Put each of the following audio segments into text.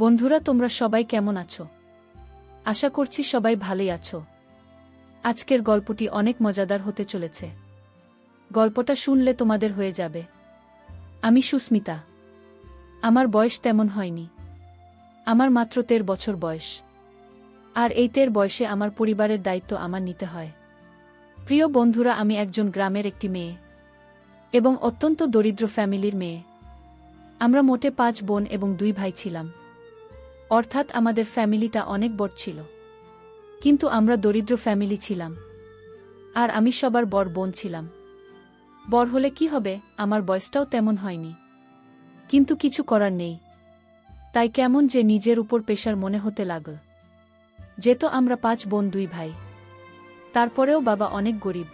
বন্ধুরা, তোমরা সবাই কেমন আছো? আশা করছি সবাই ভালোই আছো। আজকের গল্পটি অনেক মজাদার হতে চলেছে। গল্পটা শুনলে তোমাদের হয়ে যাবে। আমি সুস্মিতা। আমার বয়স তেমন হয়নি। আমার মাত্র 13 বছর বয়স। আর এই 13 বয়সে আমার পরিবারের দায়িত্ব আমার নিতে হয়। প্রিয় বন্ধুরা, আমি একজন গ্রামের একটি মেয়ে এবং অত্যন্ত দরিদ্র ফ্যামিলির মেয়ে। আমরা মোটে 5 বোন এবং 2 ভাই ছিলাম। অর্থাৎ আমাদের ফ্যামিলিটা অনেক বড় ছিল। কিন্তু আমরা দরিদ্র ফ্যামিলি ছিলাম। আর আমি সবার বড় বোন ছিলাম। বড় হলে কি হবে, আমার বয়সটাও তেমন হয়নি। কিন্তু কিছু করার নেই। তাই কেমন যে নিজের উপর পেশার মনে হতে লাগল। যেত আমরা 5 বোন 2 ভাই। তারপরেও বাবা অনেক গরিব।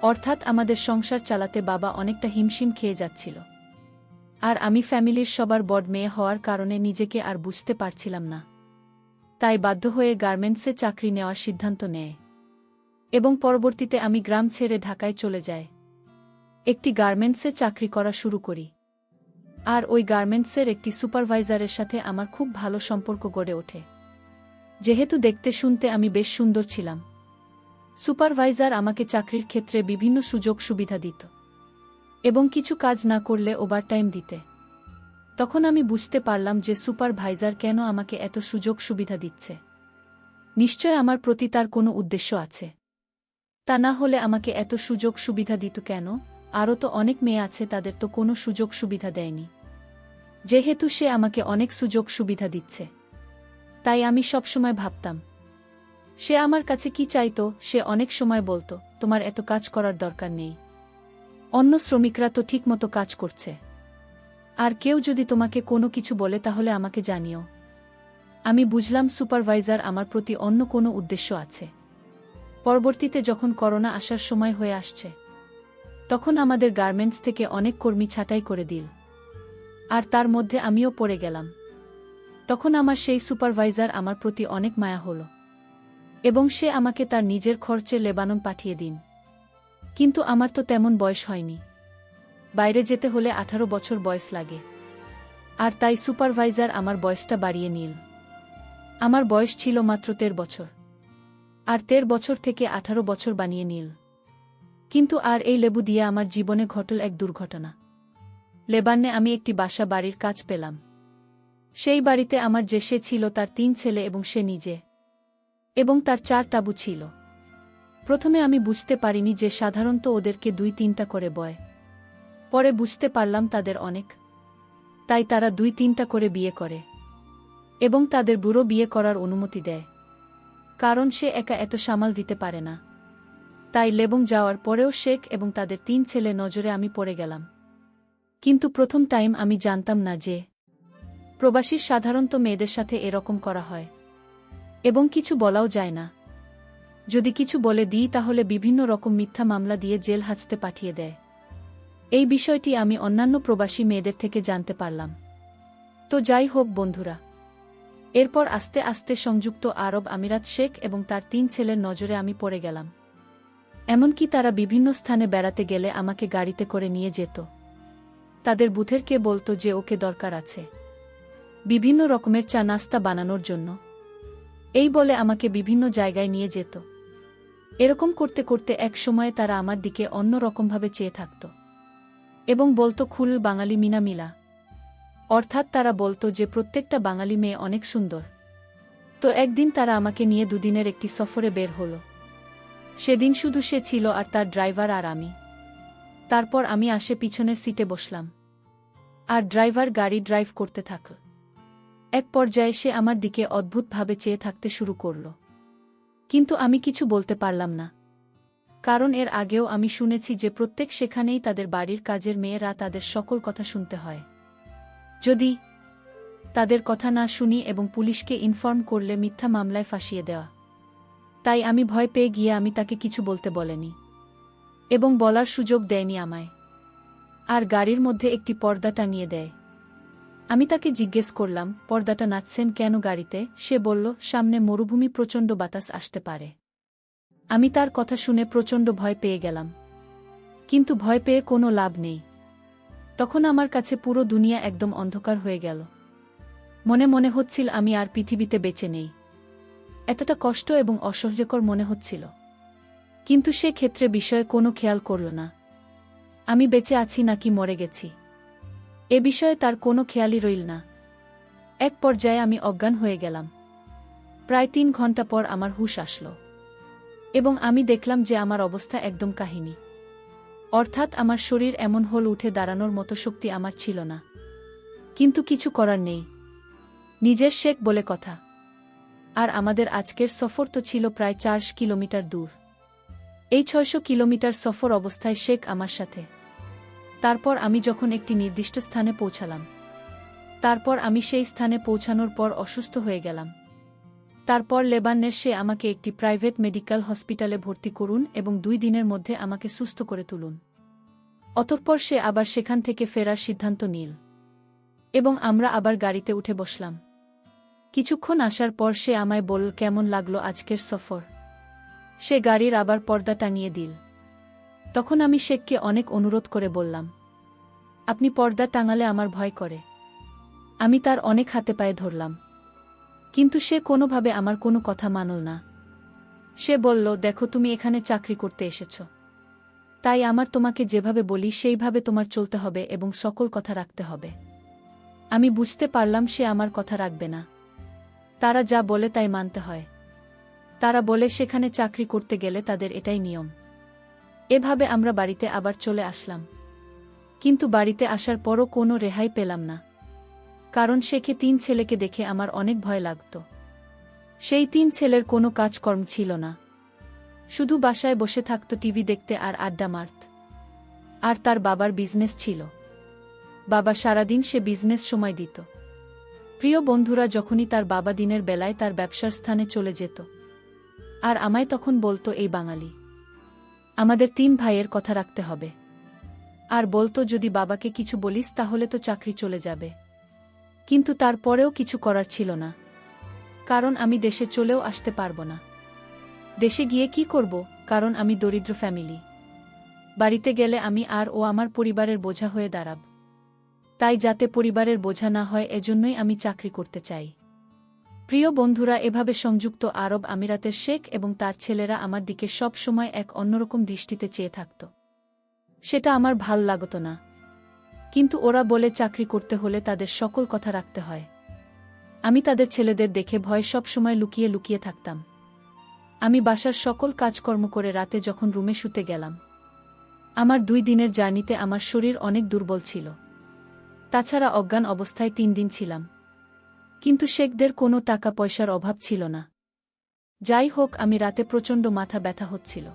অর্থাৎ আমাদের সংসার চালাতে বাবা অনেকটা হিমশিম খেয়ে যাচ্ছিল। আর আমি ফ্যামিলির সবার বড় মেয়ে হওয়ার কারণে নিজেকে আর বুঝতে পারছিলাম না। তাই বাধ্য হয়ে গার্মেন্টসে চাকরি নেওয়ার সিদ্ধান্ত নেয়। এবং পরবর্তীতে আমি গ্রাম ছেড়ে ঢাকায় চলে যাই। একটি গার্মেন্টসে চাকরি করা শুরু করি। আর ওই গার্মেন্টসের একটি সুপারভাইজারের সাথে আমার খুব ভালো সম্পর্ক গড়ে ওঠে। যেহেতু দেখতে শুনতে আমি বেশ সুন্দর ছিলাম, সুপারভাইজার আমাকে চাকরির ক্ষেত্রে বিভিন্ন সুযোগ সুবিধা দিত এবং কিছু কাজ না করলে ওভারটাইম দিতে। তখন আমি বুঝতে পারলাম যে সুপারভাইজার কেন আমাকে এত সুযোগ সুবিধা দিচ্ছে। নিশ্চয় আমার প্রতি তার কোনো উদ্দেশ্য আছে। তা না হলে আমাকে এত সুযোগ সুবিধা দিত কেন? আরও তো অনেক মেয়ে আছে, তাদের তো কোনো সুযোগ সুবিধা দেয়নি। যেহেতু সে আমাকে অনেক সুযোগ সুবিধা দিচ্ছে, তাই আমি সবসময় ভাবতাম সে আমার কাছে কি চাইতো। সে অনেক সময় বলতো, তোমার এত কাজ করার দরকার নেই, অন্য শ্রমিকরা তো ঠিকমতো কাজ করছে। আর কেউ যদি তোমাকে কোনো কিছু বলে তাহলে আমাকে জানিও। আমি বুঝলাম সুপারভাইজার আমার প্রতি অন্য কোনো উদ্দেশ্য আছে। পরবর্তীতে যখন করোনা আসার সময় হয়ে আসছে, তখন আমাদের গার্মেন্টস থেকে অনেক কর্মী ছাঁটাই করে দিল। আর তার মধ্যে আমিও পড়ে গেলাম। তখন আমার সেই সুপারভাইজার আমার প্রতি অনেক মায়া হলো এবং সে আমাকে তার নিজের খরচে লেবানন পাঠিয়ে দিন। কিন্তু আমার তো তেমন বয়স হয়নি। বাইরে যেতে হলে 18 বছর বয়স লাগে। আর তাই সুপারভাইজার আমার বয়সটা বাড়িয়ে নিল। আমার বয়স ছিল মাত্র 13 বছর। আর 13 বছর থেকে 18 বছর বানিয়ে নিল। কিন্তু আর এই লেবু দিয়ে আমার জীবনে ঘটল এক দুর্ঘটনা। লেবাননে আমি একটি বাসা বাড়ির কাজ পেলাম। সেই বাড়িতে আমার যে সে ছিল তার 3 ছেলে এবং সে নিজে, এবং তার 4 তাঁবু ছিল। প্রথমে আমি বুঝতে পারিনি যে সাধারণত ওদেরকে 2-3টা করে বয়। পরে বুঝতে পারলাম তাদের অনেক। তাই তারা 2-3টা করে বিয়ে করে এবং তাদের বুড়ো বিয়ে করার অনুমতি দেয়। কারণ সে একা এত সামাল দিতে পারে না। তাই লেবং যাওয়ার পরেও শেখ এবং তাদের 3 ছেলে নজরে আমি পড়ে গেলাম। কিন্তু প্রথম টাইম আমি জানতাম না যে প্রবাসীর সাধারণত মেয়েদের সাথে এরকম করা হয় এবং কিছু বলাও যায় না। যদি কিছু বলে দিই তাহলে বিভিন্ন রকম মিথ্যা মামলা দিয়ে জেল হাজতে পাঠিয়ে দেয়। এই বিষয়টি আমি অন্যান্য প্রবাসী মেয়েদের থেকে জানতে পারলাম। তো যাই হোক বন্ধুরা, এরপর আস্তে আস্তে সংযুক্ত আরব আমিরাত শেখ এবং তার 3 ছেলের নজরে আমি পড়ে গেলাম। এমনকি তারা বিভিন্ন স্থানে বেড়াতে গেলে আমাকে গাড়িতে করে নিয়ে যেত। তাদের বুথের কে বলতো যে ওকে দরকার আছে বিভিন্ন রকমের চা নাস্তা বানানোর জন্য। এই বলে আমাকে বিভিন্ন জায়গায় নিয়ে যেত। এরকম করতে করতে এক সময়ে তারা আমার দিকে অন্য রকমভাবে চেয়ে থাকত এবং বলতো, খুল বাঙালি মিনা মিলা। অর্থাৎ তারা বলতো যে প্রত্যেকটা বাঙালি মেয়ে অনেক সুন্দর। তো একদিন তারা আমাকে নিয়ে 2 দিনের একটি সফরে বের হলো। সেদিন শুধু সে ছিল আর তার ড্রাইভার আর আমি। তারপর আমি আসে পিছনের সিটে বসলাম আর ড্রাইভার গাড়ি ড্রাইভ করতে থাকল। এক পর্যায়ে সে আমার দিকে অদ্ভুতভাবে চেয়ে থাকতে শুরু করল। কিন্তু আমি কিছু বলতে পারলাম না। কারণ এর আগেও আমি শুনেছি যে প্রত্যেক সেখানেই তাদের বাড়ির কাজের মেয়েরা তাদের সকল কথা শুনতে হয়। যদি তাদের কথা না শুনি এবং পুলিশকে ইনফর্ম করলে মিথ্যা মামলায় ফাঁসিয়ে দেওয়া। তাই আমি ভয় পেয়ে গিয়ে আমি তাকে কিছু বলতে বলেনি এবং বলার সুযোগ দেয়নি আমায়। আর গাড়ির মধ্যে একটি পর্দা টাঙিয়ে দেয়। আমি তাকে জিজ্ঞেস করলাম, পর্দাটা নাচছেন কেন গাড়িতে? সে বলল, সামনে মরুভূমি, প্রচণ্ড বাতাস আসতে পারে। আমি তার কথা শুনে প্রচণ্ড ভয় পেয়ে গেলাম। কিন্তু ভয় পেয়ে কোনো লাভ নেই। তখন আমার কাছে পুরো দুনিয়া একদম অন্ধকার হয়ে গেল। মনে মনে হচ্ছিল আমি আর পৃথিবীতে বেঁচে নেই। এতটা কষ্ট এবং অসহ্যকর মনে হচ্ছিল। কিন্তু সে ক্ষেত্রে বিষয়ে কোনো খেয়াল করল না। আমি বেঁচে আছি নাকি মরে গেছি এ বিষয়ে তার কোনো খেয়ালই রইল না। এক পর্যায়ে আমি অজ্ঞান হয়ে গেলাম। প্রায় ৩ ঘন্টা পর আমার হুঁশ আসল এবং আমি দেখলাম যে আমার অবস্থা একদম কাহিনী। অর্থাৎ আমার শরীর এমন হল উঠে দাঁড়ানোর মতো শক্তি আমার ছিল না। কিন্তু কিছু করার নেই, নিজের শেখ বলে কথা। আর আমাদের আজকের সফর তো ছিল প্রায় ৪০০ কিলোমিটার দূর। এই ৬০০ কিলোমিটার সফর অবস্থায় শেখ আমার সাথে। তারপর আমি যখন একটি নির্দিষ্ট স্থানে পৌঁছালাম, তারপর আমি সেই স্থানে পৌঁছানোর পর অসুস্থ হয়ে গেলাম। তারপর লেবাননের সে আমাকে একটি প্রাইভেট মেডিকেল হসপিটালে ভর্তি করুন এবং ২ দিনের মধ্যে আমাকে সুস্থ করে তুলুন। অতঃপর সে আবার সেখান থেকে ফেরার সিদ্ধান্ত নিল এবং আমরা আবার গাড়িতে উঠে বসলাম। কিছুক্ষণ আসার পর সে আমায় বলল, কেমন লাগলো আজকের সফর? সে গাড়ির আবার পর্দা টাঙিয়ে দিল। তখন আমি শেখকে অনেক অনুরোধ করে বললাম, আপনি পর্দা টাঙালে আমার ভয় করে। আমি তার অনেক হাতে পায়ে ধরলাম, কিন্তু সে কোনোভাবে আমার কোনো কথা মানল না। সে বলল, দেখো তুমি এখানে চাকরি করতে এসেছ, তাই আমার তোমাকে যেভাবে বলি সেইভাবে তোমার চলতে হবে এবং সকল কথা রাখতে হবে। আমি বুঝতে পারলাম সে আমার কথা রাখবে না। তারা যা বলে তাই মানতে হয়। তারা বলে সেখানে চাকরি করতে গেলে তাদের এটাই নিয়ম। এভাবে আমরা বাড়িতে আবার চলে আসলাম। কিন্তু বাড়িতে আসার পরও কোনো রেহাই পেলাম না, কারণ শেখে ৩ ছেলেকে দেখে আমার অনেক ভয় লাগত। সেই ৩ ছেলের কোনো কাজকর্ম ছিল না, শুধু বাসায় বসে থাকত টিভি দেখতে আর আড্ডা মারত। আর তার বাবার বিজনেস ছিল, বাবা সারাদিন সে বিজনেস সময় দিত। প্রিয় বন্ধুরা, যখনই তার বাবা দিনের বেলায় তার ব্যবসার স্থানে চলে যেত, আর আমায় তখন বলতো, এই বাঙালি, আমাদের ৩ ভাইয়ের কথা রাখতে হবে। আর বলতো, যদি বাবাকে কিছু বলিস তাহলে তো চাকরি চলে যাবে। কিন্তু তারপরেও কিছু করার ছিল না, কারণ আমি দেশে চলেও আসতে পারবো না। দেশে গিয়ে কি করব, কারণ আমি দরিদ্র ফ্যামিলি। বাড়িতে গেলে আমি আর ও আমার পরিবারের বোঝা হয়ে দাঁড়াব। তাই যাতে পরিবারের বোঝা না হয় এজন্যই আমি চাকরি করতে চাই। প্রিয় বন্ধুরা, এভাবে সংযুক্ত আরব আমিরাতের শেখ এবং তার ছেলেরা আমার দিকে সব সময় এক অন্যরকম দৃষ্টিতে চেয়ে থাকত। সেটা আমার ভাল লাগত না, কিন্তু ওরা বলে চাকরি করতে হলে তাদের সকল কথা রাখতে হয়। আমি তাদের ছেলেদের দেখে ভয় সব সময় লুকিয়ে লুকিয়ে থাকতাম। আমি বাসার সকল কাজকর্ম করে রাতে যখন রুমে শুতে গেলাম, আমার ২ দিনের জার্নিতে আমার শরীর অনেক দুর্বল ছিল। তাছাড়া অজ্ঞান অবস্থায় ৩ দিন ছিলাম। কিন্তু শেখদের কোনো টাকা পয়সার অভাব ছিল না। যাই হোক, আমি রাতে প্রচণ্ড মাথা ব্যথা হচ্ছিল।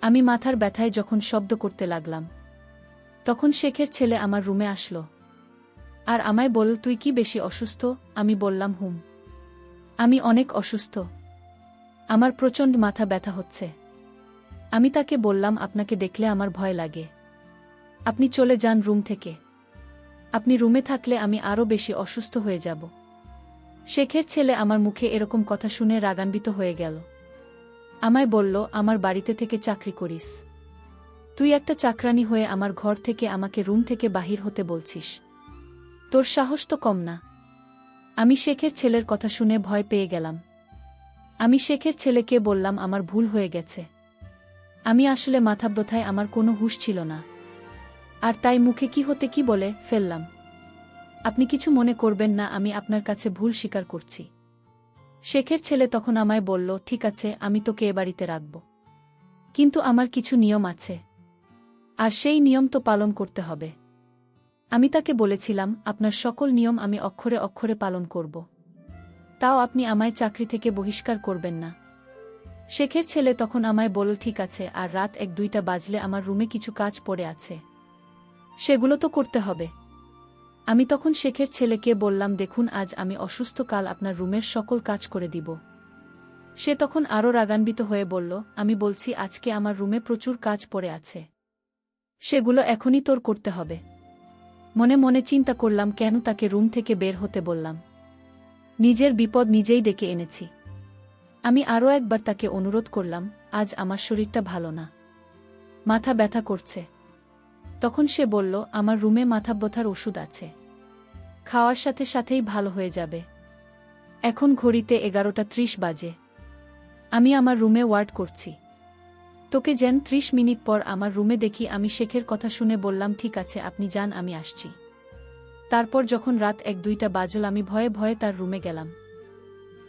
আমি মাথার ব্যথায় যখন শব্দ করতে লাগলাম, তখন শেখের ছেলে আমার রুমে আসলো আর আমায় বলল, তুই কি বেশি অসুস্থ? আমি বললাম, হুম, আমি অনেক অসুস্থ, আমার প্রচণ্ড মাথা ব্যথা হচ্ছে। আমি তাকে বললাম, আপনাকে দেখলে আমার ভয় লাগে, আপনি চলে যান রুম থেকে। আপনি রুমে থাকলে আমি আরও বেশি অসুস্থ হয়ে যাব। শেখের ছেলে আমার মুখে এরকম কথা শুনে রাগান্বিত হয়ে গেল। আমায় বলল, আমার বাড়িতে থেকে চাকরি করিস, তুই একটা চাকরানি হয়ে আমার ঘর থেকে আমাকে রুম থেকে বাহির হতে বলছিস? তোর সাহস তো কম না। আমি শেখের ছেলের কথা শুনে ভয় পেয়ে গেলাম। আমি শেখের ছেলেকে বললাম, আমার ভুল হয়ে গেছে, আমি আসলে মাথা ব্যথায় আমার কোনো হুঁশ ছিল না, আর তাই মুখে কি হতে কি বলে ফেললাম। আপনি কিছু মনে করবেন না, আমি আপনার কাছে ভুল স্বীকার করছি। শেখের ছেলে তখন আমায় বলল, ঠিক আছে, আমি তোকে এ বাড়িতে রাখব, কিন্তু আমার কিছু নিয়ম আছে, আর সেই নিয়ম তো পালন করতে হবে। আমি তাকে বলেছিলাম, আপনার সকল নিয়ম আমি অক্ষরে অক্ষরে পালন করব, তাও আপনি আমায় চাকরি থেকে বহিষ্কার করবেন না। শেখের ছেলে তখন আমায় বলল, ঠিক আছে, আর রাত ১-২টা বাজলে আমার রুমে কিছু কাজ পড়ে আছে, সেগুলো তো করতে হবে। আমি তখন শেখের ছেলেকে বললাম, দেখুন, আজ আমি অসুস্থ, কাল আপনার রুমের সকল কাজ করে দিব। সে তখন আরও রাগান্বিত হয়ে বলল, আমি বলছি, আজকে আমার রুমে প্রচুর কাজ পড়ে আছে, সেগুলো এখনই তোর করতে হবে। মনে মনে চিন্তা করলাম, কেন তাকে রুম থেকে বের হতে বললাম? নিজের বিপদ নিজেই ডেকে এনেছি। আমি আরও একবার তাকে অনুরোধ করলাম, আজ আমার শরীরটা ভালো না, মাথা ব্যথা করছে। তখন সে বলল, আমার রুমে মাথা ব্যথার ওষুধ আছে, খাওয়ার সাথে সাথেই ভালো হয়ে যাবে। এখন ঘড়িতে 11:30 বাজে। আমি আমার রুমে ওয়ার্ড করছি। তোকে যেন 30 মিনিট পর আমার রুমে দেখি। আমি শেখের কথা শুনে বললাম, ঠিক আছে আপনি যান, আমি আসছি। তারপর যখন রাত 1-2টা বাজল, আমি ভয়ে ভয়ে তার রুমে গেলাম।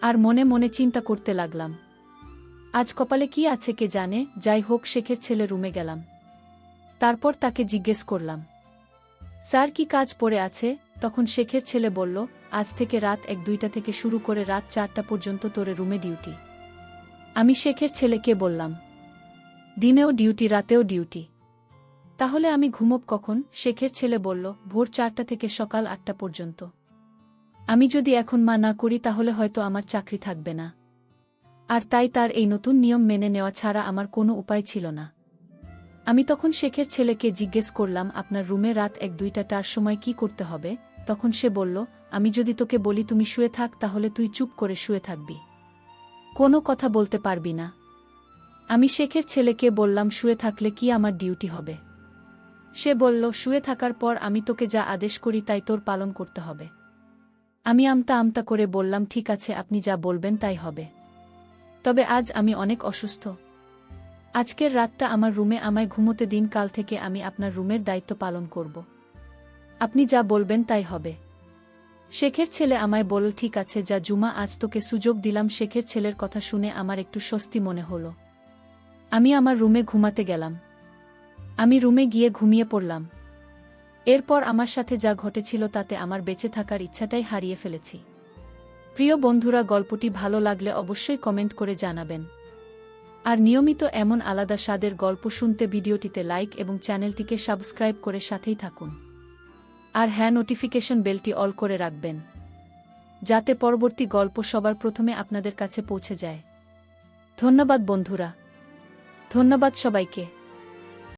আর মনে মনে চিন্তা করতে লাগলাম, আজ কপালে কি আছে কে জানে। যাই হোক, শেখের ছেলে রুমে গেলাম। তারপর তাকে জিজ্ঞেস করলাম, স্যার কি কাজ পড়ে আছে? তখন শেখের ছেলে বলল, আজ থেকে রাত 1-2টা থেকে শুরু করে রাত 4টা পর্যন্ত তোরে রুমে ডিউটি। আমি শেখের ছেলেকে বললাম, দিনেও ডিউটি রাতেও ডিউটি? তাহলে আমি ঘুমোব কখন? শেখের ছেলে বলল, ভোর 4টা থেকে সকাল 8টা পর্যন্ত। আমি যদি এখন না করি তাহলে হয়তো আমার চাকরি থাকবে না। আর তাই তার এই নতুন নিয়ম মেনে নেওয়া ছাড়া আমার কোনো উপায় ছিল না। আমি তখন শেখের ছেলেকে জিজ্ঞেস করলাম, আপনার রুমে রাত 1-2টার সময় কি করতে হবে? তখন সে বলল, আমি যদি তোকে বলি তুমি শুয়ে থাক, তাহলে তুই চুপ করে শুয়ে থাকবি, কোনো কথা বলতে পারবি না। আমি শেখের ছেলেকে বললাম, শুয়ে থাকলে কি আমার ডিউটি হবে? সে বলল, শুয়ে থাকার পর আমি তোকে যা আদেশ করি তাই তোর পালন করতে হবে। আমি আমতা আমতা করে বললাম, ঠিক আছে, আপনি যা বলবেন তাই হবে। তবে আজ আমি অনেক অসুস্থ। আজকের রাতটা আমার রুমে আমায় ঘুমোতে দিন, কাল থেকে আমি আপনার রুমের দায়িত্ব পালন করব। আপনি যা বলবেন তাই হবে। শেখের ছেলে আমায় বলল, ঠিক আছে যা জুমা, আজ তোকে সুযোগ দিলাম। শেখের ছেলের কথা শুনে আমার একটু স্বস্তি মনে হলো। আমি আমার রুমে ঘুমাতে গেলাম। আমি রুমে গিয়ে ঘুমিয়ে পড়লাম। এরপর আমার সাথে যা ঘটেছিল তাতে আমার বেঁচে থাকার ইচ্ছাটাই হারিয়ে ফেলেছি। প্রিয় বন্ধুরা, গল্পটি ভালো লাগলে অবশ্যই কমেন্ট করে জানাবেন। আর নিয়মিত এমন আলাদা স্বাদের গল্প শুনতে ভিডিওটিতে লাইক এবং চ্যানেলটিকে সাবস্ক্রাইব করে সাথেই থাকুন। আর হ্যাঁ, নোটিফিকেশন বেলটি অল করে রাখবেন, যাতে পরবর্তী গল্প সবার প্রথমে আপনাদের কাছে পৌঁছে যায়। ধন্যবাদ বন্ধুরা, ধন্যবাদ সবাইকে।